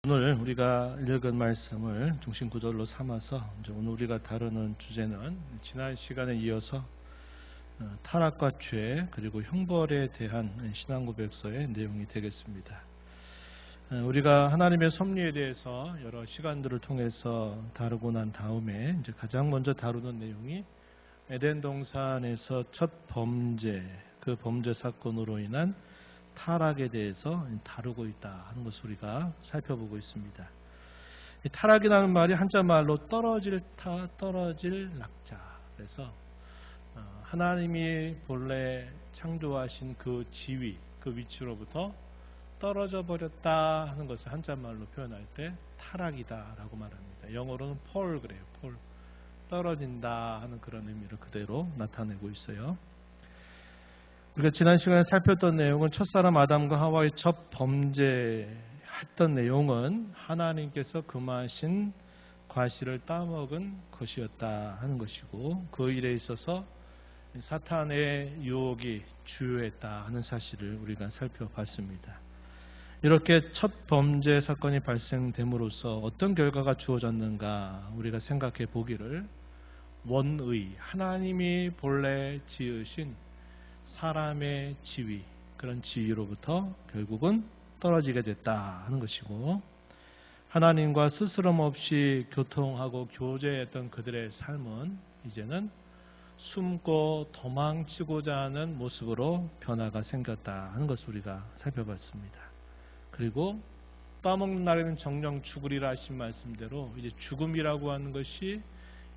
오늘 우리가 읽은 말씀을 중심 구절로 삼아서 오늘 우리가 다루는 주제는 지난 시간에 이어서 타락과 죄 그리고 형벌에 대한 신앙고백서의 내용이 되겠습니다. 우리가 하나님의 섭리에 대해서 여러 시간들을 통해서 다루고 난 다음에 이제 가장 먼저 다루는 내용이 에덴 동산에서 첫 범죄, 그 범죄 사건으로 인한 타락에 대해서 다루고 있다 하는 것을 우리가 살펴보고 있습니다. 이 타락이라는 말이 한자 말로 떨어질 낙자. 그래서 하나님이 본래 창조하신 그 지위, 그 위치로부터 떨어져 버렸다 하는 것을 한자 말로 표현할 때 타락이다라고 말합니다. 영어로는 fall 그래요. fall. 떨어진다 하는 그런 의미를 그대로 나타내고 있어요. 우리가 지난 시간에 살폈던 내용은 첫사람 아담과 하와의 첫 범죄했던 내용은 하나님께서 금하신 과실을 따먹은 것이었다 하는 것이고, 그 일에 있어서 사탄의 유혹이 주요했다 하는 사실을 우리가 살펴봤습니다. 이렇게 첫 범죄 사건이 발생됨으로써 어떤 결과가 주어졌는가 우리가 생각해 보기를, 원의, 하나님이 본래 지으신 사람의 지위, 그런 지위로부터 결국은 떨어지게 됐다 하는 것이고, 하나님과 스스럼 없이 교통하고 교제했던 그들의 삶은 이제는 숨고 도망치고자 하는 모습으로 변화가 생겼다 하는 것을 우리가 살펴봤습니다. 그리고 따먹는 날에는 정령 죽으리라 하신 말씀대로 이제 죽음이라고 하는 것이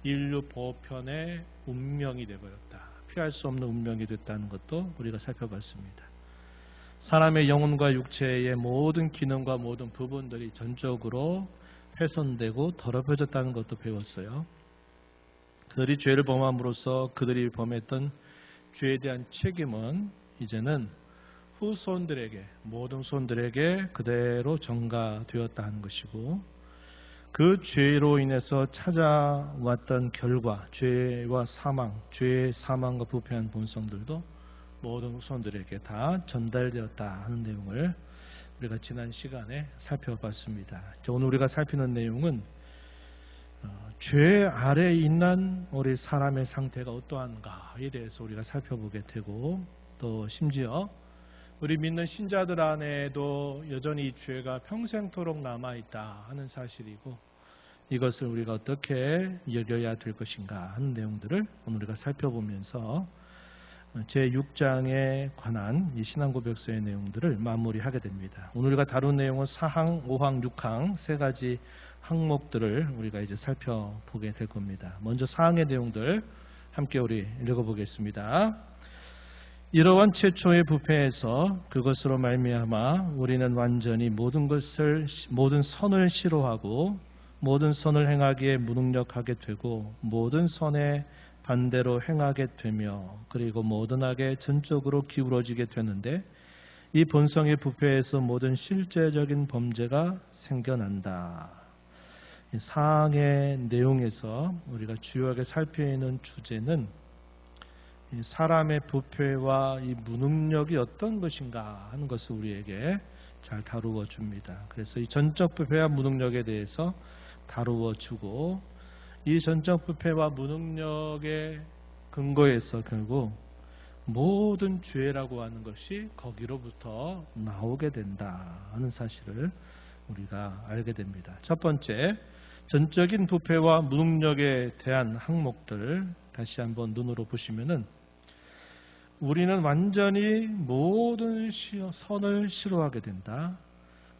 인류 보편의 운명이 되어버렸다. 피할 수 없는 운명이 됐다는 것도 우리가 살펴봤습니다. 사람의 영혼과 육체의 모든 기능과 모든 부분들이 전적으로 훼손되고 더럽혀졌다는 것도 배웠어요. 그들이 죄를 범함으로써 그들이 범했던 죄에 대한 책임은 이제는 후손들에게, 모든 손들에게 그대로 전가되었다 하는 것이고, 그 죄로 인해서 찾아왔던 결과, 죄와 사망, 죄의 사망과 부패한 본성들도 모든 후손들에게 다 전달되었다 하는 내용을 우리가 지난 시간에 살펴봤습니다. 오늘 우리가 살피는 내용은 죄 아래에 있는 우리 사람의 상태가 어떠한가에 대해서 우리가 살펴보게 되고, 또 심지어 우리 믿는 신자들 안에도 여전히 이 죄가 평생토록 남아있다 하는 사실이고, 이것을 우리가 어떻게 여겨야 될 것인가 하는 내용들을 오늘 우리가 살펴보면서 제6장에 관한 이 신앙고백서의 내용들을 마무리하게 됩니다. 오늘 우리가 다룬 내용은 4항, 5항, 6항 세 가지 항목들을 우리가 이제 살펴보게 될 겁니다. 먼저 4항의 내용들 함께 우리 읽어보겠습니다. 이러한 최초의 부패에서 그것으로 말미암아 우리는 완전히 모든 선을 싫어하고 모든 선을 행하기에 무능력하게 되고 모든 선에 반대로 행하게 되며 그리고 모든 악에 전적으로 기울어지게 되는데, 이 본성의 부패에서 모든 실제적인 범죄가 생겨난다. 이 사항의 내용에서 우리가 주요하게 살피는 주제는 사람의 부패와 이 무능력이 어떤 것인가 하는 것을 우리에게 잘 다루어 줍니다. 그래서 이 전적 부패와 무능력에 대해서 다루어 주고, 이 전적 부패와 무능력의 근거에서 결국 모든 죄라고 하는 것이 거기로부터 나오게 된다 하는 사실을 우리가 알게 됩니다. 첫 번째, 전적인 부패와 무능력에 대한 항목들 다시 한번 눈으로 보시면은, 우리는 완전히 모든 선을 싫어하게 된다.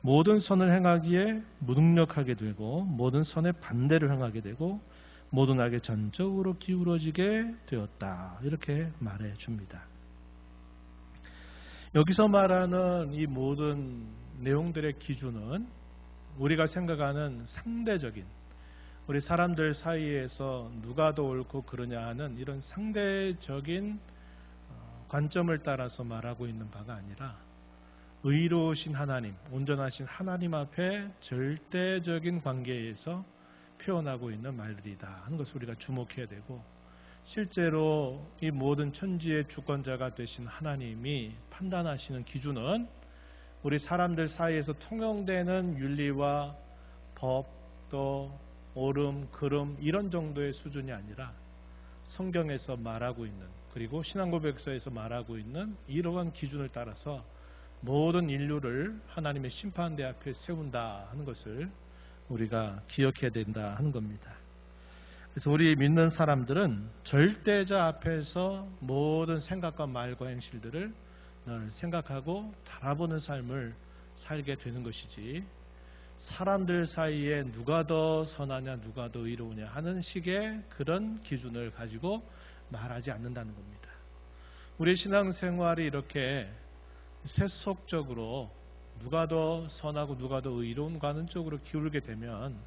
모든 선을 행하기에 무능력하게 되고 모든 선의 반대를 행하게 되고 모든 악에 전적으로 기울어지게 되었다. 이렇게 말해 줍니다. 여기서 말하는 이 모든 내용들의 기준은 우리가 생각하는 상대적인, 우리 사람들 사이에서 누가 더 옳고 그러냐 하는 이런 상대적인 관점을 따라서 말하고 있는 바가 아니라, 의로우신 하나님, 온전하신 하나님 앞에 절대적인 관계에서 표현하고 있는 말들이다 하는 것을 우리가 주목해야 되고, 실제로 이 모든 천지의 주권자가 되신 하나님이 판단하시는 기준은 우리 사람들 사이에서 통용되는 윤리와 법, 또 옳음, 그름 이런 정도의 수준이 아니라 성경에서 말하고 있는, 그리고 신앙고백서에서 말하고 있는 이러한 기준을 따라서 모든 인류를 하나님의 심판대 앞에 세운다 하는 것을 우리가 기억해야 된다 하는 겁니다. 그래서 우리 믿는 사람들은 절대자 앞에서 모든 생각과 말과 행실들을 늘 생각하고 달아보는 삶을 살게 되는 것이지, 사람들 사이에 누가 더 선하냐 누가 더 의로우냐 하는 식의 그런 기준을 가지고 말하지 않는다는 겁니다. 우리 신앙생활이 이렇게 세속적으로 누가 더 선하고 누가 더 의로운가 하는 쪽으로 기울게 되면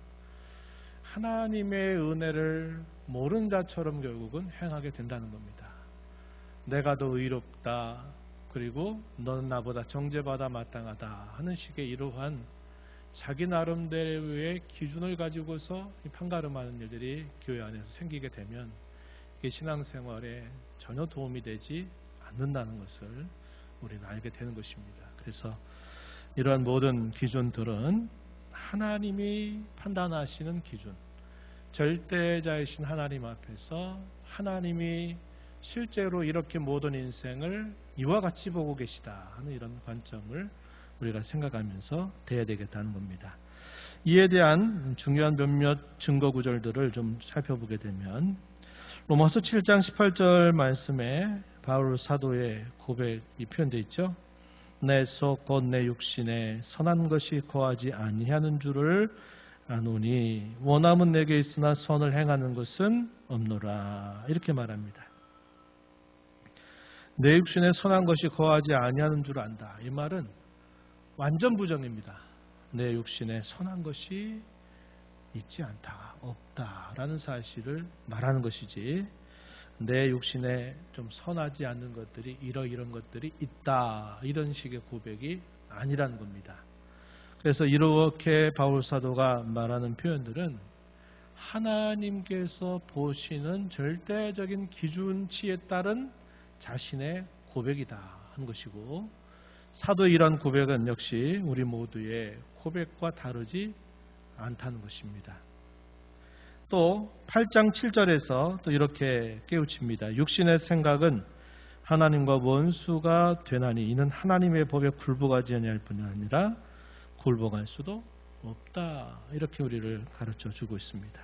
하나님의 은혜를 모르는 자처럼 결국은 행하게 된다는 겁니다. 내가 더 의롭다, 그리고 너는 나보다 정죄받아 마땅하다 하는 식의 이러한 자기 나름대로의 기준을 가지고서 판가름하는 일들이 교회 안에서 생기게 되면 이게 신앙생활에 전혀 도움이 되지 않는다는 것을 우리는 알게 되는 것입니다. 그래서 이러한 모든 기준들은 하나님이 판단하시는 기준, 절대자이신 하나님 앞에서 하나님이 실제로 이렇게 모든 인생을 이와 같이 보고 계시다 하는 이런 관점을 우리가 생각하면서 돼야 되겠다는 겁니다. 이에 대한 중요한 몇몇 증거 구절들을 좀 살펴보게 되면 로마서 7장 18절 말씀에 바울 사도의 고백이 표현되어 있죠. 내 속 곧 내 육신에 선한 것이 거하지 아니하는 줄을 아노니 원함은 내게 있으나 선을 행하는 것은 없노라, 이렇게 말합니다. 내 육신에 선한 것이 거하지 아니하는 줄 안다. 이 말은 완전 부정입니다. 내 육신에 선한 것이 있지 않다, 없다라는 사실을 말하는 것이지, 내 육신에 좀 선하지 않는 것들이 이런 것들이 있다, 이런 식의 고백이 아니라는 겁니다. 그래서 이렇게 바울 사도가 말하는 표현들은 하나님께서 보시는 절대적인 기준치에 따른 자신의 고백이다 하는 것이고, 사도의 이런 고백은 역시 우리 모두의 고백과 다르지 않다는 것입니다. 또 8장 7절에서 또 이렇게 깨우칩니다. 육신의 생각은 하나님과 원수가 되나니 이는 하나님의 법에 굴복하지 아니할 뿐 아니라 굴복할 수도 없다, 이렇게 우리를 가르쳐 주고 있습니다.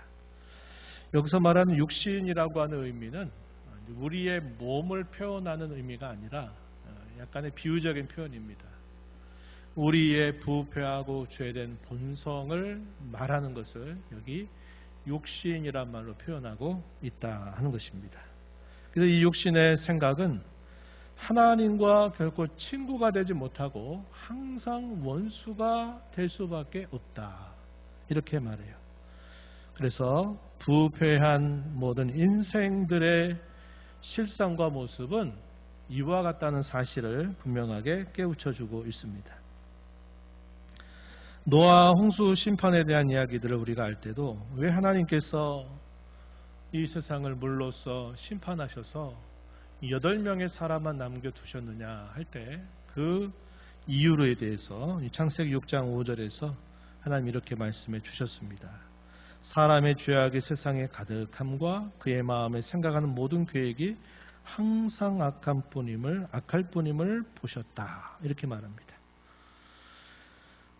여기서 말하는 육신이라고 하는 의미는 우리의 몸을 표현하는 의미가 아니라 약간의 비유적인 표현입니다. 우리의 부패하고 죄된 본성을 말하는 것을 여기 육신이란 말로 표현하고 있다 하는 것입니다. 그래서 이 육신의 생각은 하나님과 결코 친구가 되지 못하고 항상 원수가 될 수밖에 없다, 이렇게 말해요. 그래서 부패한 모든 인생들의 실상과 모습은 이와 같다는 사실을 분명하게 깨우쳐주고 있습니다. 노아 홍수 심판에 대한 이야기들을 우리가 알 때도 왜 하나님께서 이 세상을 물로써 심판하셔서 8명의 사람만 남겨두셨느냐 할 때 그 이유에 대해서 창세기 6장 5절에서 하나님 이렇게 말씀해 주셨습니다. 사람의 죄악이 세상에 가득함과 그의 마음에 생각하는 모든 계획이 항상 악할 뿐임을 보셨다, 이렇게 말합니다.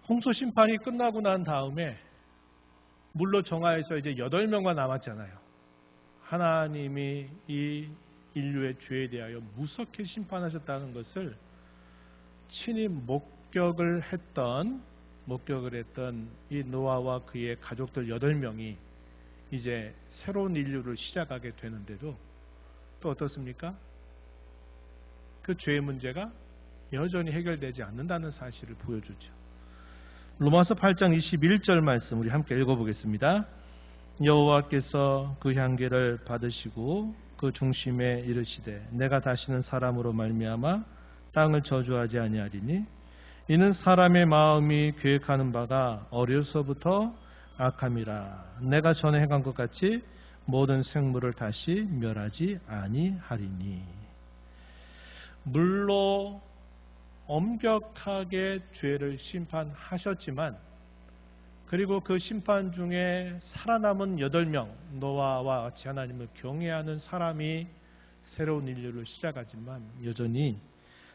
홍수 심판이 끝나고 난 다음에 물로 정하여서 이제 8명만 남았잖아요. 하나님이 이 인류의 죄에 대하여 무섭게 심판하셨다는 것을 친히 목격을 했던 이 노아와 그의 가족들 8명이 이제 새로운 인류를 시작하게 되는데도 또 어떻습니까? 그 죄의 문제가 여전히 해결되지 않는다는 사실을 보여주죠. 로마서 8장 21절 말씀 우리 함께 읽어보겠습니다. 여호와께서 그 향기를 받으시고 그 중심에 이르시되 내가 다시는 사람으로 말미암아 땅을 저주하지 아니하리니 이는 사람의 마음이 계획하는 바가 어려서부터 악함이라. 내가 전에 행한 것 같이 모든 생물을 다시 멸하지 아니하리니. 물로 엄격하게 죄를 심판하셨지만 그리고 그 심판 중에 살아남은 8명 노아와 같이 하나님을 경외하는 사람이 새로운 인류를 시작하지만 여전히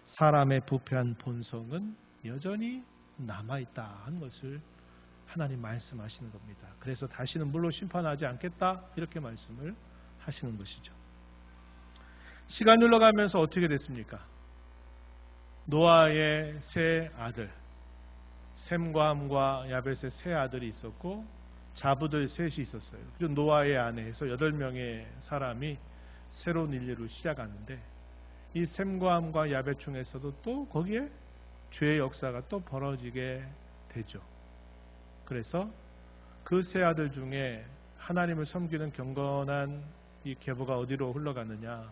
사람의 부패한 본성은 여전히 남아있다 하는 것을 하나님 말씀하시는 겁니다. 그래서 다시는 물로 심판하지 않겠다 이렇게 말씀을 하시는 것이죠. 시간이 흘러가면서 어떻게 됐습니까? 노아의 세 아들 셈과 함과 야벳의 세 아들이 있었고 자부들 셋이 있었어요. 그리고 노아의 아내에서 8명의 사람이 새로운 인류를 시작하는데 이 셈과 함과 야벳 중에서도 또 거기에 죄의 역사가 또 벌어지게 되죠. 그래서 그 세 아들 중에 하나님을 섬기는 경건한 이 계보가 어디로 흘러가느냐?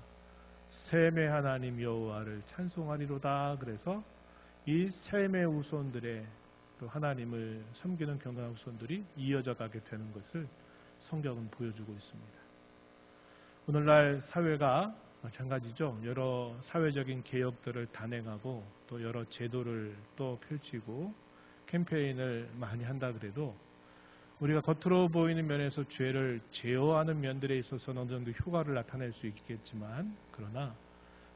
셈의 하나님 여호와를 찬송하리로다. 그래서 이 셈의 후손들의 또 하나님을 섬기는 경건한 후손들이 이어져 가게 되는 것을 성경은 보여주고 있습니다. 오늘날 사회가 마찬가지죠. 여러 사회적인 개혁들을 단행하고 또 여러 제도를 또 펼치고 캠페인을 많이 한다 그래도 우리가 겉으로 보이는 면에서 죄를 제어하는 면들에 있어서는 어느 정도 효과를 나타낼 수 있겠지만 그러나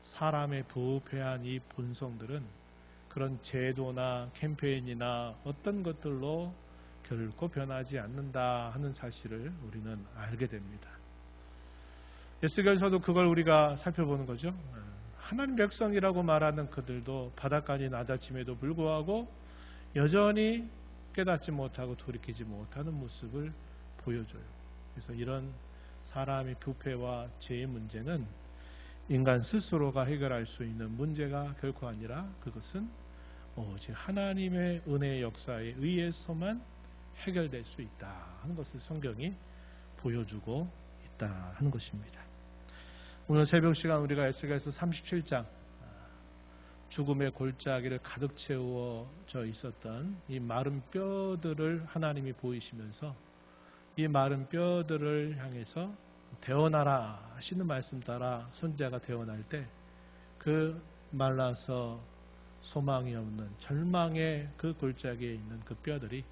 사람의 부패한 이 본성들은 그런 제도나 캠페인이나 어떤 것들로 결코 변하지 않는다 하는 사실을 우리는 알게 됩니다. 에스겔서도 그걸 우리가 살펴보는 거죠. 하나님 백성이라고 말하는 그들도 바닷가니 낮아짐에도 불구하고 여전히 깨닫지 못하고 돌이키지 못하는 모습을 보여줘요. 그래서 이런 사람의 부패와 죄의 문제는 인간 스스로가 해결할 수 있는 문제가 결코 아니라 그것은 오직 하나님의 은혜의 역사에 의해서만 해결될 수 있다 하는 것을 성경이 보여주고 있다 하는 것입니다. 오늘 새벽 시간 우리가 에스겔서 37장 죽음의 골짜기를 가득 채워져 있었던 이 마른 뼈들을 하나님이 보이시면서 이 마른 뼈들을 향해서 데어나라 하시는 말씀 따라 선지자가 데어날 때 그 말라서 소망이 없는 절망의 그 골짜기에 있는 그 뼈들이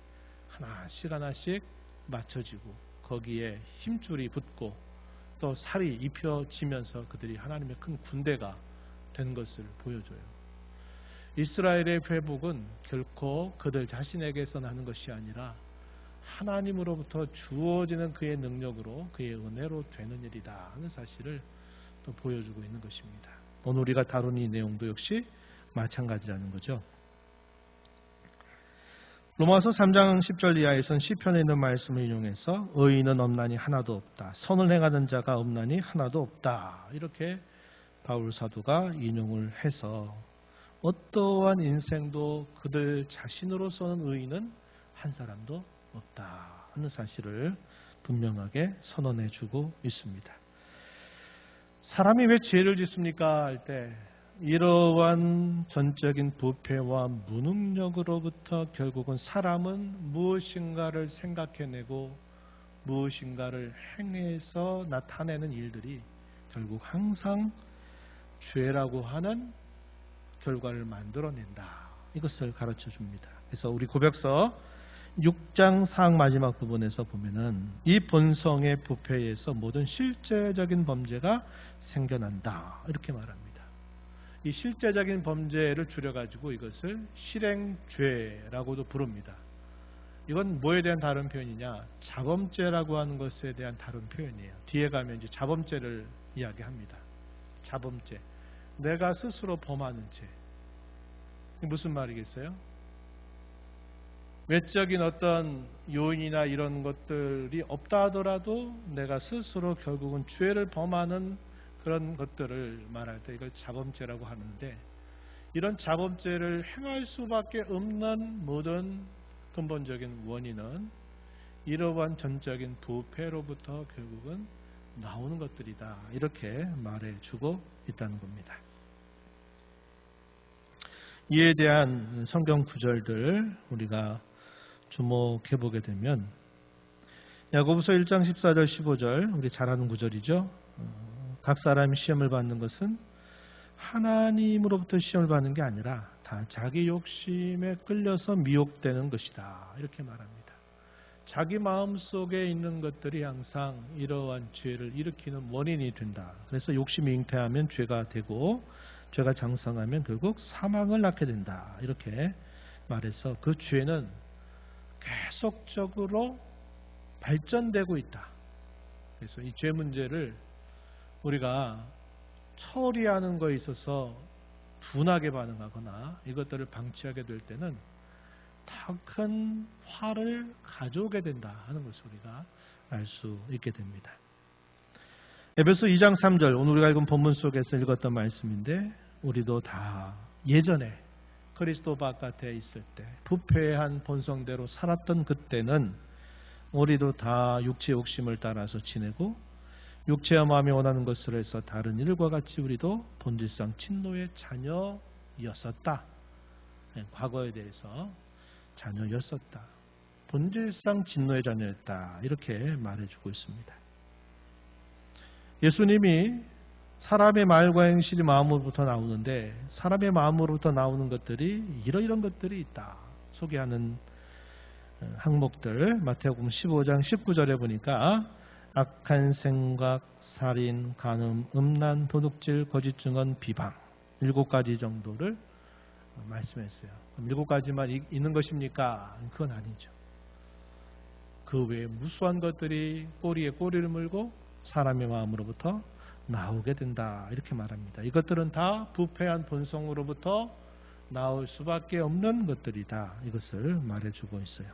하나씩 하나씩 맞춰지고 거기에 힘줄이 붙고 또 살이 입혀지면서 그들이 하나님의 큰 군대가 된 것을 보여줘요. 이스라엘의 회복은 결코 그들 자신에게서 나는 것이 아니라 하나님으로부터 주어지는 그의 능력으로 그의 은혜로 되는 일이다 하는 사실을 또 보여주고 있는 것입니다. 오늘 우리가 다룬 이 내용도 역시 마찬가지라는 거죠. 로마서 3장 10절 이하에선 시편에 있는 말씀을 인용해서 의인은 없나니 하나도 없다. 선을 행하는 자가 없나니 하나도 없다. 이렇게 바울 사도가 인용을 해서 어떠한 인생도 그들 자신으로서는 의인은 한 사람도 없다 하는 사실을 분명하게 선언해 주고 있습니다. 사람이 왜 죄를 짓습니까? 할 때 이러한 전적인 부패와 무능력으로부터 결국은 사람은 무엇인가를 생각해내고 무엇인가를 행해서 나타내는 일들이 결국 항상 죄라고 하는 결과를 만들어낸다. 이것을 가르쳐 줍니다. 그래서 우리 고백서 6장 4장 마지막 부분에서 보면은 이 본성의 부패에서 모든 실제적인 범죄가 생겨난다. 이렇게 말합니다. 이 실제적인 범죄를 줄여가지고 이것을 실행죄라고도 부릅니다. 이건 뭐에 대한 다른 표현이냐? 자범죄라고 하는 것에 대한 다른 표현이에요. 뒤에 가면 이제 자범죄를 이야기합니다. 자범죄. 내가 스스로 범하는 죄. 무슨 말이겠어요? 외적인 어떤 요인이나 이런 것들이 없다 하더라도 내가 스스로 결국은 죄를 범하는 그런 것들을 말할 때 이걸 자범죄라고 하는데 이런 자범죄를 행할 수밖에 없는 모든 근본적인 원인은 이러한 전적인 부패로부터 결국은 나오는 것들이다. 이렇게 말해주고 있다는 겁니다. 이에 대한 성경 구절들 우리가 주목해 보게 되면 야고보서 1장 14절 15절 우리 잘 아는 구절이죠. 각 사람이 시험을 받는 것은 하나님으로부터 시험을 받는 게 아니라 다 자기 욕심에 끌려서 미혹되는 것이다. 이렇게 말합니다. 자기 마음속에 있는 것들이 항상 이러한 죄를 일으키는 원인이 된다. 그래서 욕심이 잉태하면 죄가 되고 죄가 장성하면 결국 사망을 낳게 된다. 이렇게 말해서 그 죄는 계속적으로 발전되고 있다. 그래서 이 죄 문제를 우리가 처리하는 것에 있어서 둔하게 반응하거나 이것들을 방치하게 될 때는 더 큰 화를 가져오게 된다 하는 것을 우리가 알 수 있게 됩니다. 에베소 2장 3절 오늘 우리가 읽은 본문 속에서 읽었던 말씀인데 우리도 다 예전에 그리스도 바깥에 있을 때 부패한 본성대로 살았던 그때는 우리도 다 육체의 욕심을 따라서 지내고 육체와 마음이 원하는 것을 해서 다른 일과 같이 우리도 본질상 진노의 자녀였었다. 과거에 대해서 자녀였었다. 본질상 진노의 자녀였다. 이렇게 말해주고 있습니다. 예수님이 사람의 말과 행실이 마음으로부터 나오는데 사람의 마음으로부터 나오는 것들이 이런 것들이 있다. 소개하는 항목들 마태복음 15장 19절에 보니까 악한 생각, 살인, 간음, 음란, 도둑질, 거짓 증언, 비방 7가지 정도를 말씀했어요. 그럼 7가지만 있는 것입니까? 그건 아니죠. 그 외에 무수한 것들이 꼬리에 꼬리를 물고 사람의 마음으로부터 나오게 된다. 이렇게 말합니다. 이것들은 다 부패한 본성으로부터 나올 수밖에 없는 것들이다. 이것을 말해주고 있어요.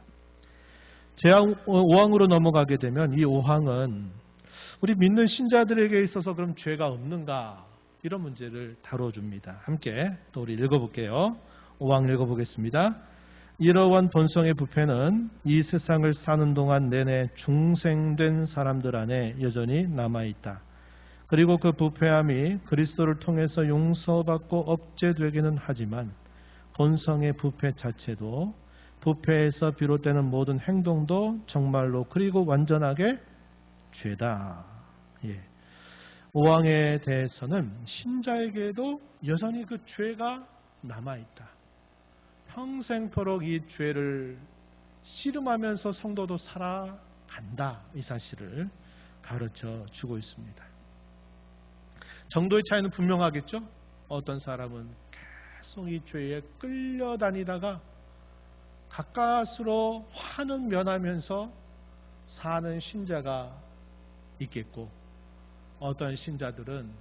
제왕 5항으로 넘어가게 되면 이 5항은 우리 믿는 신자들에게 있어서 그럼 죄가 없는가? 이런 문제를 다뤄줍니다. 함께 또 우리 읽어볼게요. 5항 읽어보겠습니다. 이러한 본성의 부패는 이 세상을 사는 동안 내내 중생된 사람들 안에 여전히 남아있다. 그리고 그 부패함이 그리스도를 통해서 용서받고 억제되기는 하지만 본성의 부패 자체도 부패에서 비롯되는 모든 행동도 정말로 그리고 완전하게 죄다. 5항에 대해서는 신자에게도 여전히 그 죄가 남아있다. 평생토록 이 죄를 씨름하면서 성도도 살아간다. 이 사실을 가르쳐 주고 있습니다. 정도의 차이는 분명하겠죠? 어떤 사람은 계속 이 죄에 끌려다니다가 가까스로 화는 면하면서 사는 신자가 있겠고 어떤 신자들은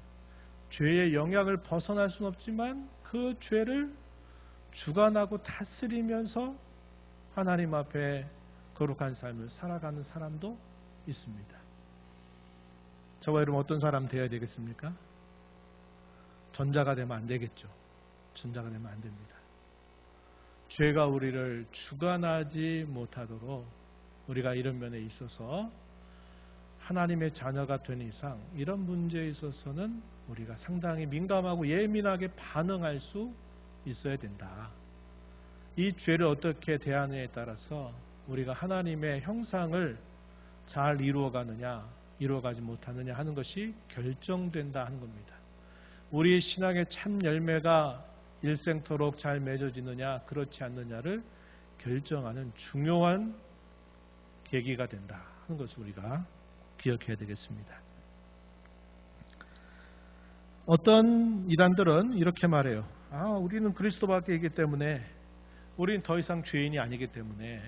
죄의 영향을 벗어날 수는 없지만 그 죄를 주관하고 다스리면서 하나님 앞에 거룩한 삶을 살아가는 사람도 있습니다. 저와 여러분 어떤 사람 되어야 되겠습니까? 전자가 되면 안 되겠죠. 전자가 되면 안 됩니다. 죄가 우리를 주관하지 못하도록 우리가 이런 면에 있어서 하나님의 자녀가 된 이상 이런 문제에 있어서는 우리가 상당히 민감하고 예민하게 반응할 수 있어야 된다. 이 죄를 어떻게 대하느냐에 따라서 우리가 하나님의 형상을 잘 이루어가느냐 이루어가지 못하느냐 하는 것이 결정된다 하는 겁니다. 우리의 신앙의 참 열매가 일생토록 잘 맺어지느냐 그렇지 않느냐를 결정하는 중요한 계기가 된다 하는 것을 우리가 기억해야 되겠습니다. 어떤 이단들은 이렇게 말해요. 우리는 그리스도밖에 있기 때문에 우리는 더 이상 죄인이 아니기 때문에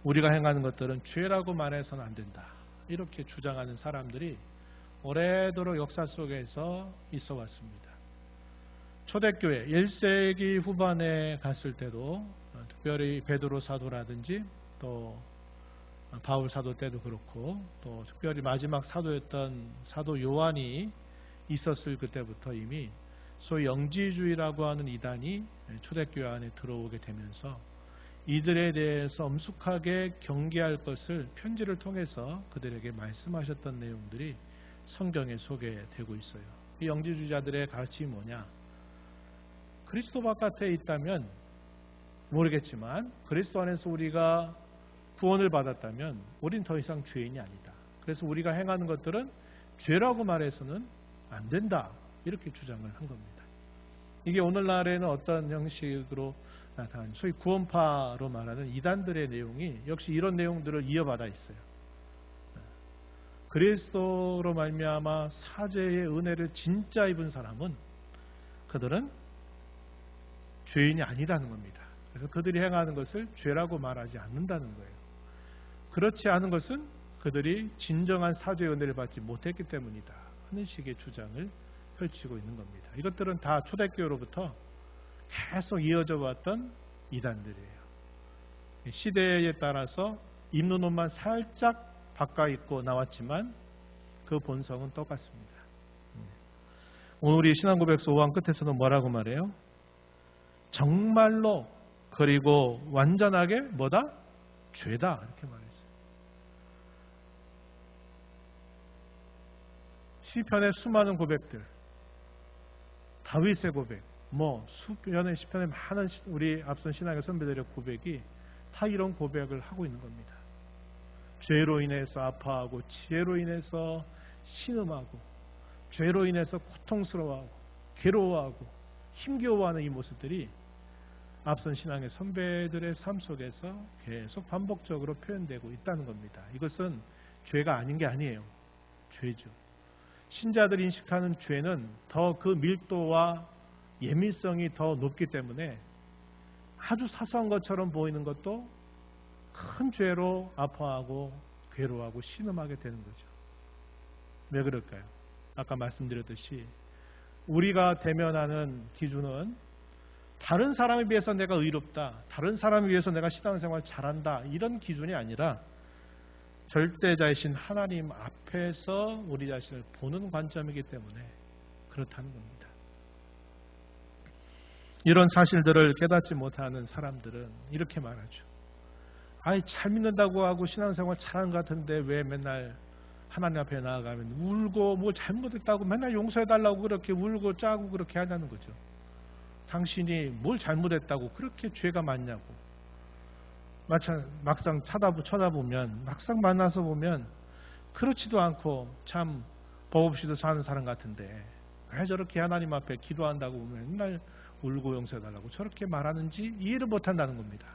우리가 행하는 것들은 죄라고 말해서는 안 된다. 이렇게 주장하는 사람들이 오래도록 역사 속에서 있어 왔습니다. 초대교회 1세기 후반에 갔을 때도 특별히 베드로 사도라든지 또 바울 사도 때도 그렇고 또 특별히 마지막 사도였던 사도 요한이 있었을 그때부터 이미 소위 영지주의라고 하는 이단이 초대교회 안에 들어오게 되면서 이들에 대해서 엄숙하게 경계할 것을 편지를 통해서 그들에게 말씀하셨던 내용들이 성경에 소개되고 있어요. 이 영지주의자들의 가르침이 뭐냐? 그리스도 바깥에 있다면 모르겠지만 그리스도 안에서 우리가 구원을 받았다면 우린 더 이상 죄인이 아니다. 그래서 우리가 행하는 것들은 죄라고 말해서는 안 된다. 이렇게 주장을 한 겁니다. 이게 오늘날에는 어떤 형식으로 나타나는 소위 구원파로 말하는 이단들의 내용이 역시 이런 내용들을 이어받아 있어요. 그리스도로 말미암아 사죄의 은혜를 진짜 입은 사람은 그들은 죄인이 아니라는 겁니다. 그래서 그들이 행하는 것을 죄라고 말하지 않는다는 거예요. 그렇지 않은 것은 그들이 진정한 사죄의 은혜를 받지 못했기 때문이다 하는 식의 주장을 펼치고 있는 겁니다. 이것들은 다 초대교로부터 계속 이어져 왔던 이단들이에요. 시대에 따라서 입는 옷만 살짝 바꿔 입고 나왔지만 그 본성은 똑같습니다. 오늘 우리 신앙고백서 5강 끝에서는 뭐라고 말해요? 정말로 그리고 완전하게 뭐다? 죄다 이렇게 말했어요. 시편의 수많은 고백들, 다윗의 고백, 수편의 시편의 많은 우리 앞선 신앙의 선배들의 고백이 다 이런 고백을 하고 있는 겁니다. 죄로 인해서 아파하고 지혜로 인해서 신음하고 죄로 인해서 고통스러워하고 괴로워하고 힘겨워하는 이 모습들이 앞선 신앙의 선배들의 삶 속에서 계속 반복적으로 표현되고 있다는 겁니다. 이것은 죄가 아닌 게 아니에요. 죄죠. 신자들이 인식하는 죄는 더 그 밀도와 예민성이 더 높기 때문에 아주 사소한 것처럼 보이는 것도 큰 죄로 아파하고 괴로워하고 신음하게 되는 거죠. 왜 그럴까요? 아까 말씀드렸듯이 우리가 대면하는 기준은 다른 사람에 비해서 내가 의롭다, 다른 사람에 비해서 내가 신앙생활 잘한다 이런 기준이 아니라 절대자이신 하나님 앞에서 우리 자신을 보는 관점이기 때문에 그렇다는 겁니다. 이런 사실들을 깨닫지 못하는 사람들은 이렇게 말하죠. 잘 믿는다고 하고 신앙생활 잘하는 것 같은데 왜 맨날 하나님 앞에 나아가면 울고 뭐 잘못했다고 맨날 용서해달라고 그렇게 울고 짜고 그렇게 하냐는 거죠. 당신이 뭘 잘못했다고 그렇게 죄가 많냐고. 막상 쳐다보면 막상 만나서 보면 그렇지도 않고 참 법 없이도 사는 사람 같은데 왜 저렇게 하나님 앞에 기도한다고 맨날 울고 용서해달라고 저렇게 말하는지 이해를 못한다는 겁니다.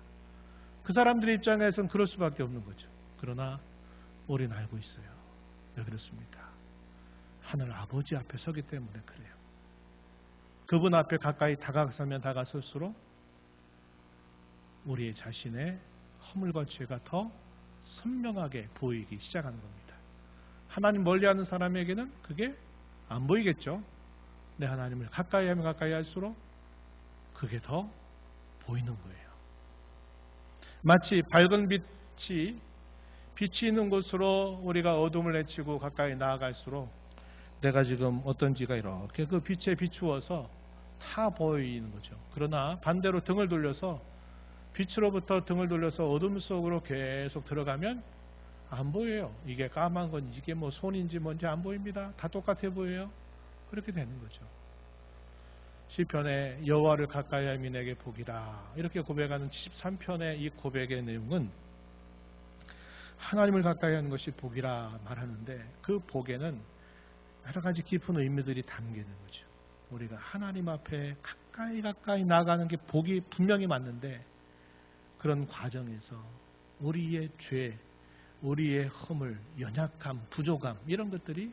그 사람들의 입장에서는 그럴 수밖에 없는 거죠. 그러나 우리는 알고 있어요. 왜 그렇습니까? 하늘 아버지 앞에 서기 때문에 그래요. 그분 앞에 가까이 다가서면 다가설수록 우리의 자신의 허물과 죄가 더 선명하게 보이기 시작하는 겁니다. 하나님 멀리하는 사람에게는 그게 안 보이겠죠. 내 하나님을 가까이 하면 가까이 할수록 그게 더 보이는 거예요. 마치 밝은 빛이 있는 곳으로 우리가 어둠을 헤치고 가까이 나아갈수록 내가 지금 어떤지가 이렇게 그 빛에 비추어서 타 보이는 거죠. 그러나 반대로 등을 돌려서 빛으로부터 등을 돌려서 어둠 속으로 계속 들어가면 안 보여요. 이게 까만 건지 이게 뭐 손인지 뭔지 안 보입니다. 다 똑같아 보여요. 그렇게 되는 거죠. 시편에 여호와를 가까이 하면 내게 복이라 이렇게 고백하는 73편의 이 고백의 내용은 하나님을 가까이 하는 것이 복이라 말하는데 그 복에는 여러 가지 깊은 의미들이 담겨 있는 거죠. 우리가 하나님 앞에 가까이 나가는 게 복이 분명히 맞는데 그런 과정에서 우리의 죄, 우리의 허물, 연약함, 부족함 이런 것들이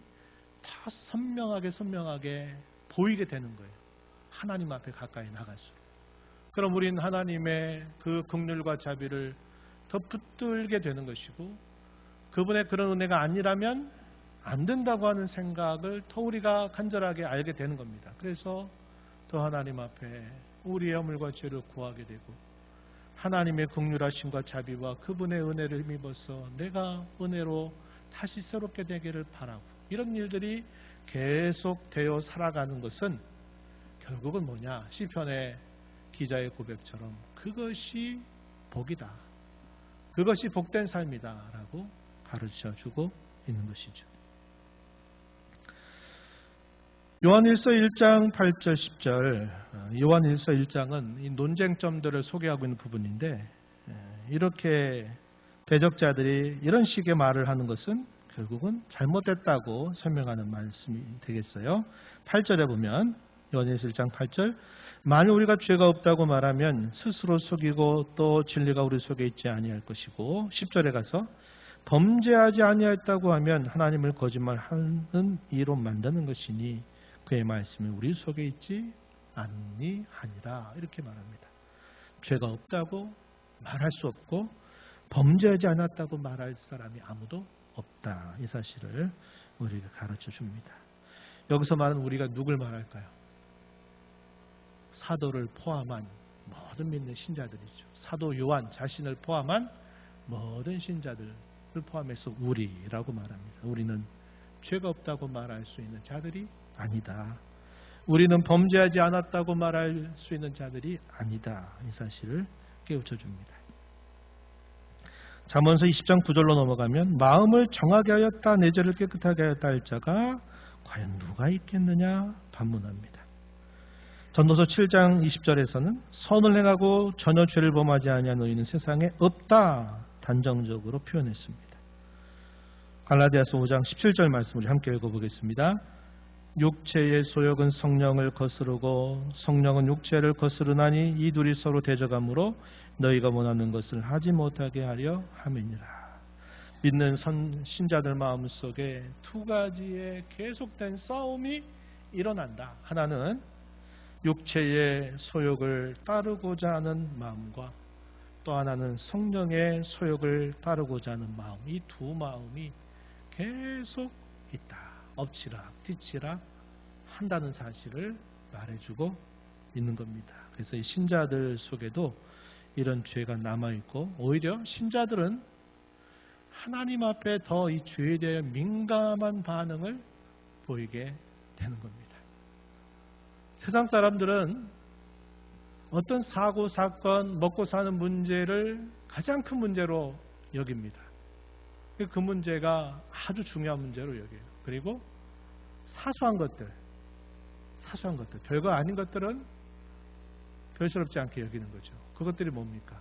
다 선명하게 보이게 되는 거예요. 하나님 앞에 가까이 나갈수록. 그럼 우리는 하나님의 그 긍휼과 자비를 더 붙들게 되는 것이고 그분의 그런 은혜가 아니라면 안 된다고 하는 생각을 더 우리가 간절하게 알게 되는 겁니다. 그래서 더 하나님 앞에 우리의 허물과 죄를 구하게 되고 하나님의 긍휼하심과 자비와 그분의 은혜를 힘입어서 내가 은혜로 다시 새롭게 되기를 바라고 이런 일들이 계속 되어 살아가는 것은 결국은 뭐냐? 시편의 기자의 고백처럼 그것이 복이다. 그것이 복된 삶이다 라고 가르쳐주고 있는 것이죠. 요한일서 1장 8절 10절 요한일서 1장은 이 논쟁점들을 소개하고 있는 부분인데 이렇게 대적자들이 이런 식의 말을 하는 것은 결국은 잘못됐다고 설명하는 말씀이 되겠어요. 8절에 보면 요한일서 1장 8절 만일 우리가 죄가 없다고 말하면 스스로 속이고 또 진리가 우리 속에 있지 아니할 것이고 10절에 가서 범죄하지 아니하였다고 하면 하나님을 거짓말하는 이로 만드는 것이니 그의 말씀이 우리 속에 있지 아니하니라 이렇게 말합니다. 죄가 없다고 말할 수 없고 범죄하지 않았다고 말할 사람이 아무도 없다. 이 사실을 우리가 가르쳐 줍니다. 여기서 말하는 우리가 누굴 말할까요? 사도를 포함한 모든 믿는 신자들이죠. 사도 요한 자신을 포함한 모든 신자들을 포함해서 우리라고 말합니다. 우리는 죄가 없다고 말할 수 있는 자들이 아니다. 우리는 범죄하지 않았다고 말할 수 있는 자들이 아니다. 이 사실을 깨우쳐 줍니다. 잠언서 20장 9절로 넘어가면 마음을 정하게 하였다 내 죄를 깨끗하게 하였다 할 자가 과연 누가 있겠느냐 반문합니다. 전도서 7장 20절에서는 선을 행하고 전혀 죄를 범하지 아니한 너희는 세상에 없다 단정적으로 표현했습니다. 갈라디아서 5장 17절 말씀을 함께 읽어보겠습니다. 육체의 소욕은 성령을 거스르고 성령은 육체를 거스르나니 이 둘이 서로 대적하므로 너희가 원하는 것을 하지 못하게 하려 함이니라. 믿는 신자들 마음속에 두 가지의 계속된 싸움이 일어난다. 하나는 육체의 소욕을 따르고자 하는 마음과 또 하나는 성령의 소욕을 따르고자 하는 마음. 이 두 마음이 계속 있다. 엎치락 뒤치락 한다는 사실을 말해주고 있는 겁니다. 그래서 이 신자들 속에도 이런 죄가 남아있고 오히려 신자들은 하나님 앞에 더 이 죄에 대해 민감한 반응을 보이게 되는 겁니다. 세상 사람들은 어떤 사고, 사건, 먹고 사는 문제를 가장 큰 문제로 여깁니다. 그 문제가 아주 중요한 문제로 여겨요. 그리고 사소한 것들, 별거 아닌 것들은 별스럽지 않게 여기는 거죠. 그것들이 뭡니까?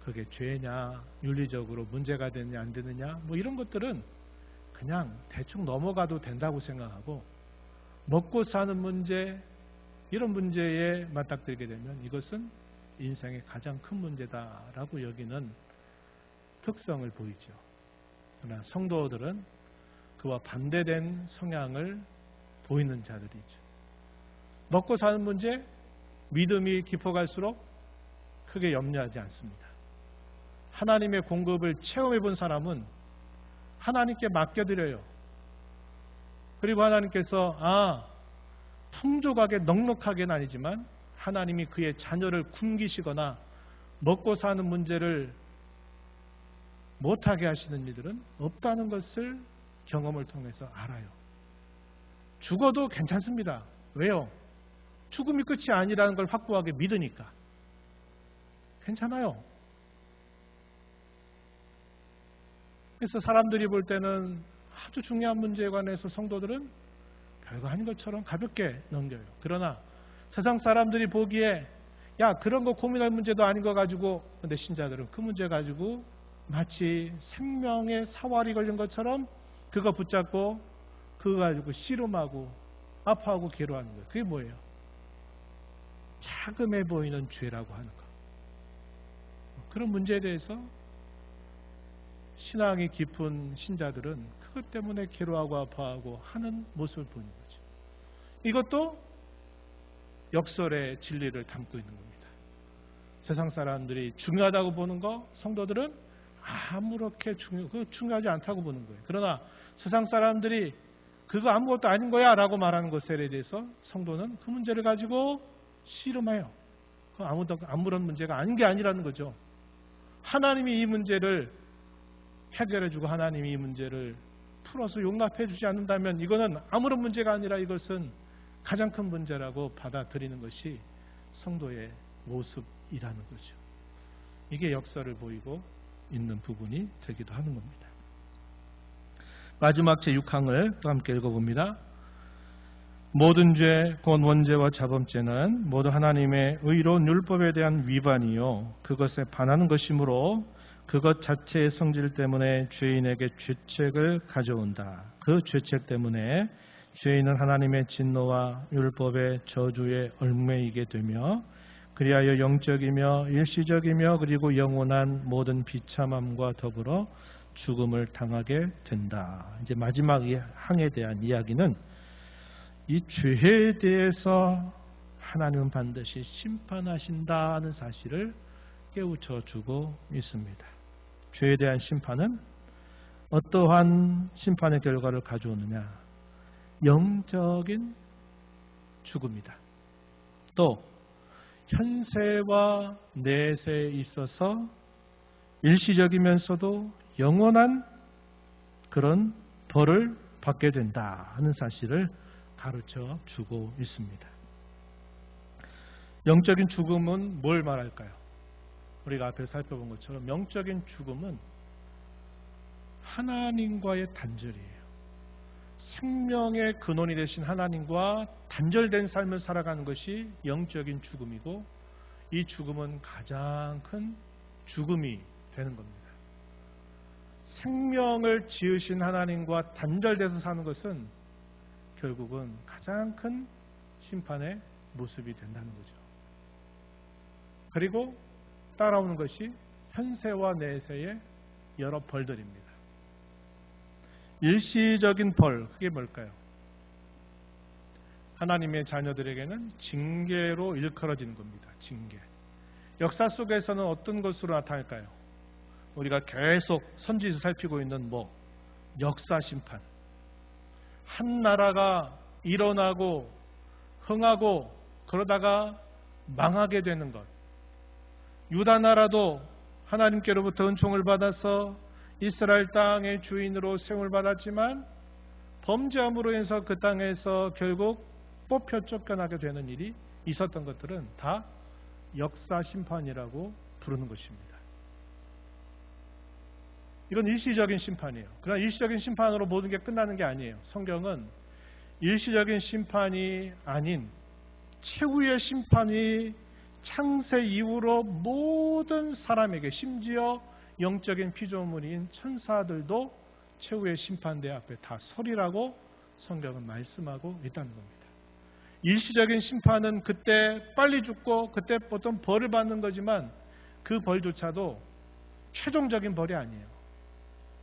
그게 죄냐, 윤리적으로 문제가 되느냐 안 되느냐 뭐 이런 것들은 그냥 대충 넘어가도 된다고 생각하고 먹고 사는 문제, 이런 문제에 맞닥뜨리게 되면 이것은 인생의 가장 큰 문제다라고 여기는 특성을 보이죠. 그러나 성도들은 그와 반대된 성향을 보이는 자들이죠. 먹고 사는 문제, 믿음이 깊어갈수록 크게 염려하지 않습니다. 하나님의 공급을 체험해 본 사람은 하나님께 맡겨드려요. 그리고 하나님께서 풍족하게 넉넉하게는 아니지만 하나님이 그의 자녀를 굶기시거나 먹고 사는 문제를 못하게 하시는 이들은 없다는 것을 경험을 통해서 알아요. 죽어도 괜찮습니다. 왜요? 죽음이 끝이 아니라는 걸 확고하게 믿으니까. 괜찮아요. 그래서 사람들이 볼 때는 아주 중요한 문제에 관해서 성도들은 별거 아닌 것처럼 가볍게 넘겨요. 그러나 세상 사람들이 보기에 야 그런 거 고민할 문제도 아닌 거 가지고, 근데 신자들은 그 문제 가지고 마치 생명의 사활이 걸린 것처럼 그거 붙잡고 그거 가지고 씨름하고 아파하고 괴로워하는 거예요. 그게 뭐예요? 자금해 보이는 죄라고 하는 거. 그런 문제에 대해서 신앙이 깊은 신자들은 그것 때문에 괴로워하고 아파하고 하는 모습을 보는 거죠. 이것도 역설의 진리를 담고 있는 겁니다. 세상 사람들이 중요하다고 보는 거 성도들은 아무렇게 중요하지 않다고 보는 거예요. 그러나 세상 사람들이 그거 아무것도 아닌 거야 라고 말하는 것에 대해서 성도는 그 문제를 가지고 씨름해요. 그 아무런 문제가 아닌 게 아니라는 거죠. 하나님이 이 문제를 해결해주고 하나님이 이 문제를 풀어서 용납해주지 않는다면 이거는 아무런 문제가 아니라 이것은 가장 큰 문제라고 받아들이는 것이 성도의 모습이라는 거죠. 이게 역사를 보이고 있는 부분이 되기도 하는 겁니다. 마지막 제6항을 또 함께 읽어봅니다. 모든 죄, 곧 원죄와 자범죄는 모두 하나님의 의로운 율법에 대한 위반이요 그것에 반하는 것이므로 그것 자체의 성질 때문에 죄인에게 죄책을 가져온다. 그 죄책 때문에 죄인은 하나님의 진노와 율법의 저주에 얽매이게 되며 그리하여 영적이며 일시적이며 그리고 영원한 모든 비참함과 더불어 죽음을 당하게 된다. 이제 마지막 항에 대한 이야기는 이 죄에 대해서 하나님은 반드시 심판하신다는 사실을 깨우쳐 주고 있습니다. 죄에 대한 심판은 어떠한 심판의 결과를 가져오느냐? 영적인 죽음이다. 또 현세와 내세에 있어서 일시적이면서도 영원한 그런 벌을 받게 된다 하는 사실을 가르쳐 주고 있습니다. 영적인 죽음은 뭘 말할까요? 우리가 앞에 살펴본 것처럼 영적인 죽음은 하나님과의 단절이에요. 생명의 근원이 되신 하나님과 단절된 삶을 살아가는 것이 영적인 죽음이고, 이 죽음은 가장 큰 죽음이 되는 겁니다. 생명을 지으신 하나님과 단절돼서 사는 것은 결국은 가장 큰 심판의 모습이 된다는 거죠. 그리고 따라오는 것이 현세와 내세의 여러 벌들입니다. 일시적인 벌, 그게 뭘까요? 하나님의 자녀들에게는 징계로 일컬어지는 겁니다. 징계. 역사 속에서는 어떤 것으로 나타날까요? 우리가 계속 선지에서 살피고 있는 역사 심판. 한 나라가 일어나고 흥하고 그러다가 망하게 되는 것. 유다 나라도 하나님께로부터 은총을 받아서 이스라엘 땅의 주인으로 세움을 받았지만 범죄함으로 인해서 그 땅에서 결국 뽑혀 쫓겨나게 되는 일이 있었던 것들은 다 역사 심판이라고 부르는 것입니다. 이건 일시적인 심판이에요. 그러나 일시적인 심판으로 모든 게 끝나는 게 아니에요. 성경은 일시적인 심판이 아닌 최후의 심판이 창세 이후로 모든 사람에게, 심지어 영적인 피조물인 천사들도 최후의 심판대 앞에 다 서리라고 성경은 말씀하고 있다는 겁니다. 일시적인 심판은 그때 빨리 죽고 그때 보통 벌을 받는 거지만 그 벌조차도 최종적인 벌이 아니에요.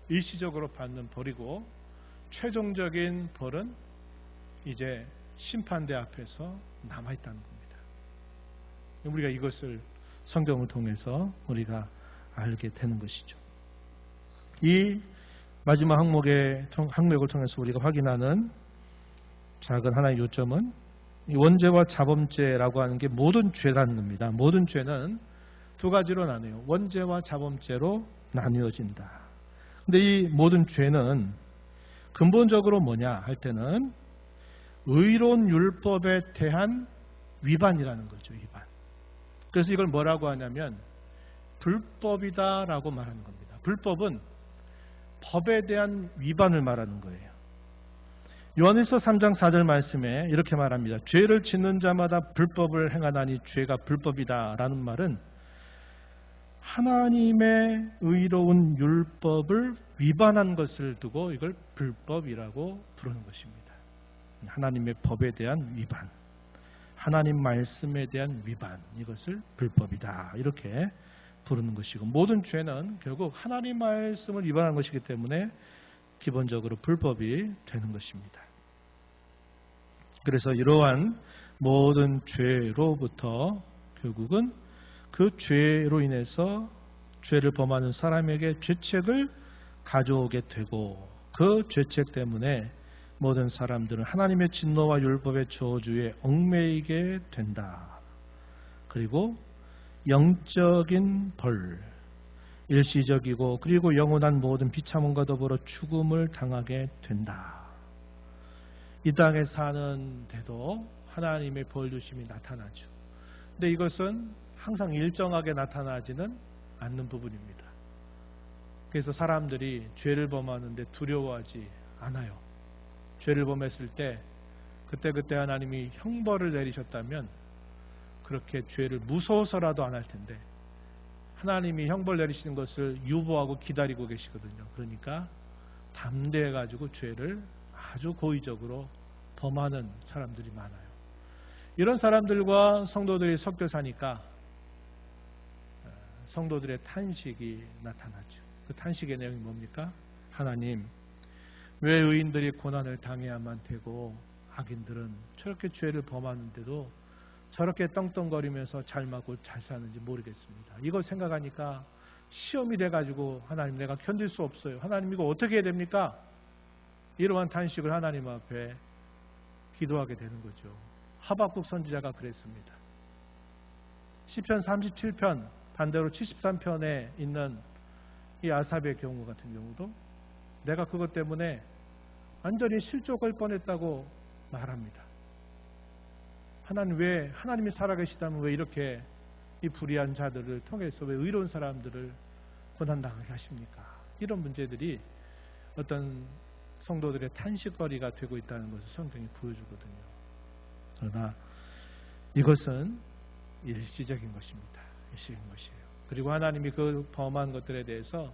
일시적으로 받는 벌이고, 최종적인 벌은 이제 심판대 앞에서 남아있다는 겁니다. 우리가 이것을 성경을 통해서 우리가 알게 되는 것이죠. 이 마지막 항목을 통해서 우리가 확인하는 작은 하나의 요점은 이 원죄와 자범죄라고 하는 게 모든 죄라는 겁니다. 모든 죄는 두 가지로 나뉘어요. 원죄와 자범죄로 나뉘어진다. 근데 이 모든 죄는 근본적으로 뭐냐 할 때는 의로운 율법에 대한 위반이라는 거죠. 위반. 그래서 이걸 뭐라고 하냐면 불법이다라고 말하는 겁니다. 불법은 법에 대한 위반을 말하는 거예요. 요한일서 3장 4절 말씀에 이렇게 말합니다. 죄를 짓는 자마다 불법을 행하나니 죄가 불법이다라는 말은 하나님의 의로운 율법을 위반한 것을 두고 이걸 불법이라고 부르는 것입니다. 하나님의 법에 대한 위반, 하나님 말씀에 대한 위반, 이것을 불법이다 이렇게 부르는 것이고, 모든 죄는 결국 하나님 말씀을 위반한 것이기 때문에 기본적으로 불법이 되는 것입니다. 그래서 이러한 모든 죄로부터 결국은 그 죄로 인해서 죄를 범하는 사람에게 죄책을 가져오게 되고, 그 죄책 때문에 모든 사람들은 하나님의 진노와 율법의 저주에 얽매이게 된다. 그리고 영적인 벌, 일시적이고 그리고 영원한 모든 비참함과 더불어 죽음을 당하게 된다. 이 땅에 사는데도 하나님의 벌 주심이 나타나죠. 근데 이것은 항상 일정하게 나타나지는 않는 부분입니다. 그래서 사람들이 죄를 범하는데 두려워하지 않아요. 죄를 범했을 때 그때 하나님이 형벌을 내리셨다면 그렇게 죄를 무서워서라도 안 할 텐데, 하나님이 형벌 내리시는 것을 유보하고 기다리고 계시거든요. 그러니까 담대해가지고 죄를 아주 고의적으로 범하는 사람들이 많아요. 이런 사람들과 성도들이 섞여 사니까 성도들의 탄식이 나타나죠. 그 탄식의 내용이 뭡니까? 하나님, 왜 의인들이 고난을 당해야만 되고 악인들은 저렇게 죄를 범하는데도 저렇게 떵떵거리면서 잘 맞고 잘 사는지 모르겠습니다. 이거 생각하니까 시험이 돼가지고 하나님 내가 견딜 수 없어요. 하나님 이거 어떻게 해야 됩니까? 이러한 탄식을 하나님 앞에 기도하게 되는 거죠. 하박국 선지자가 그랬습니다. 시편 37편 반대로 73편에 있는 이 아삽의 경우 같은 경우도 내가 그것 때문에 완전히 실족할 뻔했다고 말합니다. 하나님이 살아계시다면 왜 이렇게 이 불의한 자들을 통해서 왜 의로운 사람들을 고난당하게 하십니까? 이런 문제들이 어떤 성도들의 탄식거리가 되고 있다는 것을 성경이 보여주거든요. 그러나 이것은 일시적인 것입니다. 일시적인 것이에요. 그리고 하나님이 그 범한 것들에 대해서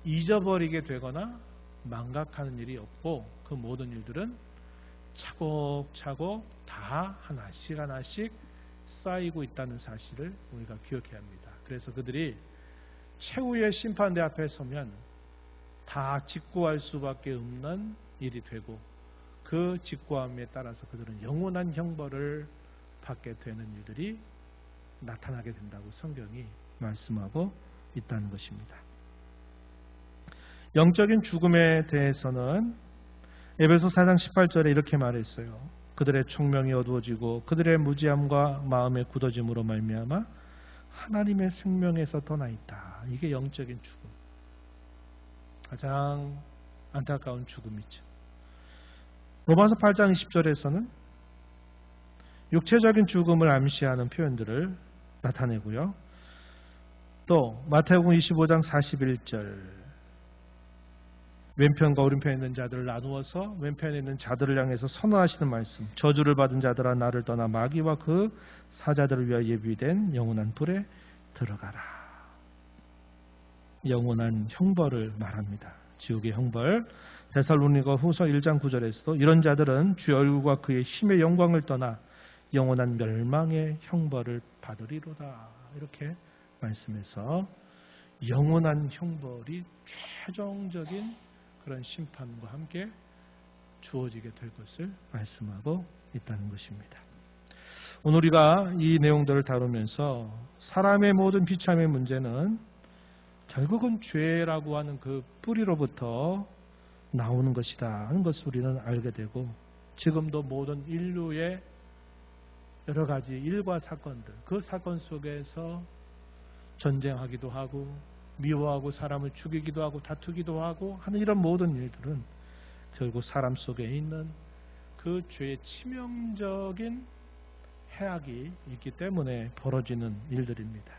잊어버리게 되거나 망각하는 일이 없고 그 모든 일들은 차곡차곡 다 하나씩 하나씩 쌓이고 있다는 사실을 우리가 기억해야 합니다. 그래서 그들이 최후의 심판대 앞에 서면 다 직고할 수밖에 없는 일이 되고 그 직고함에 따라서 그들은 영원한 형벌을 받게 되는 일들이 나타나게 된다고 성경이 말씀하고 있다는 것입니다. 영적인 죽음에 대해서는 에베소 4장 18절에 이렇게 말했어요. 그들의 총명이 어두워지고 그들의 무지함과 마음의 굳어짐으로 말미암아 하나님의 생명에서 떠나 있다. 이게 영적인 죽음. 가장 안타까운 죽음이죠. 로마서 8장 20절에서는 육체적인 죽음을 암시하는 표현들을 나타내고요. 또 마태복음 25장 41절 왼편과 오른편에 있는 자들을 나누어서 왼편에 있는 자들을 향해서 선언하시는 말씀. 저주를 받은 자들아 나를 떠나 마귀와 그 사자들을 위하여 예비된 영원한 불에 들어가라. 영원한 형벌을 말합니다. 지옥의 형벌. 데살로니가 후서 1장 9절에서도 이런 자들은 주의 얼굴과 그의 힘의 영광을 떠나 영원한 멸망의 형벌을 받으리로다. 이렇게 말씀해서 영원한 형벌이 최종적인 그런 심판과 함께 주어지게 될 것을 말씀하고 있다는 것입니다. 오늘 우리가 이 내용들을 다루면서 사람의 모든 비참의 문제는 결국은 죄라고 하는 그 뿌리로부터 나오는 것이다 하는 것을 우리는 알게 되고 지금도 모든 인류의 여러 가지 일과 사건들 그 사건 속에서 전쟁하기도 하고 미워하고 사람을 죽이기도 하고 다투기도 하고 하는 이런 모든 일들은 결국 사람 속에 있는 그 죄의 치명적인 해악이 있기 때문에 벌어지는 일들입니다.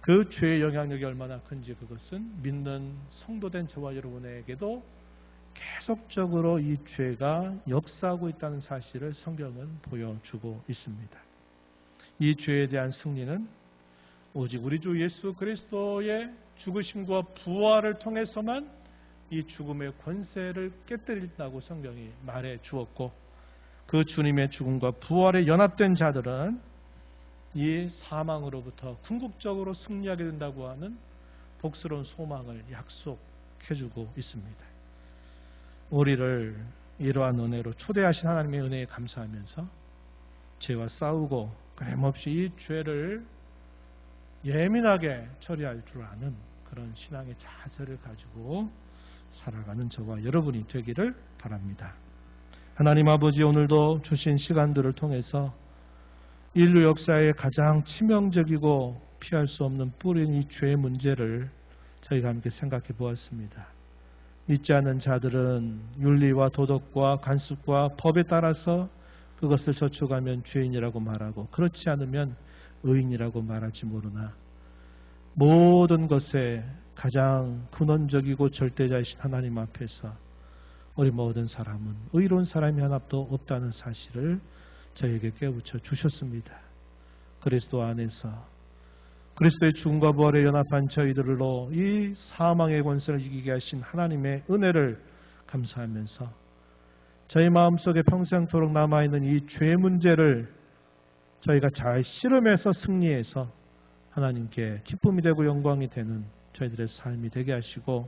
그 죄의 영향력이 얼마나 큰지 그것은 믿는 성도된 저와 여러분에게도 계속적으로 이 죄가 역사하고 있다는 사실을 성경은 보여주고 있습니다. 이 죄에 대한 승리는 오직 우리 주 예수 그리스도의 죽으심과 부활을 통해서만 이 죽음의 권세를 깨뜨린다고 성경이 말해 주었고 그 주님의 죽음과 부활에 연합된 자들은 이 사망으로부터 궁극적으로 승리하게 된다고 하는 복스러운 소망을 약속해주고 있습니다. 우리를 이러한 은혜로 초대하신 하나님의 은혜에 감사하면서 죄와 싸우고 끊임없이 이 죄를 예민하게 처리할 줄 아는 그런 신앙의 자세를 가지고 살아가는 저와 여러분이 되기를 바랍니다. 하나님 아버지 오늘도 주신 시간들을 통해서 인류 역사의 가장 치명적이고 피할 수 없는 뿌린 이 죄의 문제를 저희가 함께 생각해 보았습니다. 믿지 않는 자들은 윤리와 도덕과 관습과 법에 따라서 그것을 저촉하면 죄인이라고 말하고 그렇지 않으면 의인이라고 말할지 모르나 모든 것에 가장 근원적이고 절대자이신 하나님 앞에서 우리 모든 사람은 의로운 사람이 하나도 없다는 사실을 저에게 깨우쳐 주셨습니다. 그리스도 안에서 그리스도의 죽음과 부활에 연합한 저희들로 이 사망의 권세를 이기게 하신 하나님의 은혜를 감사하면서 저희 마음속에 평생토록 남아있는 이 죄 문제를 저희가 잘 씨름해서 승리해서 하나님께 기쁨이 되고 영광이 되는 저희들의 삶이 되게 하시고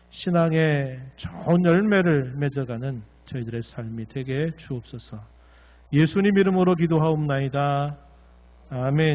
신앙의 좋은 열매를 맺어가는 저희들의 삶이 되게 주옵소서. 예수님 이름으로 기도하옵나이다. 아멘.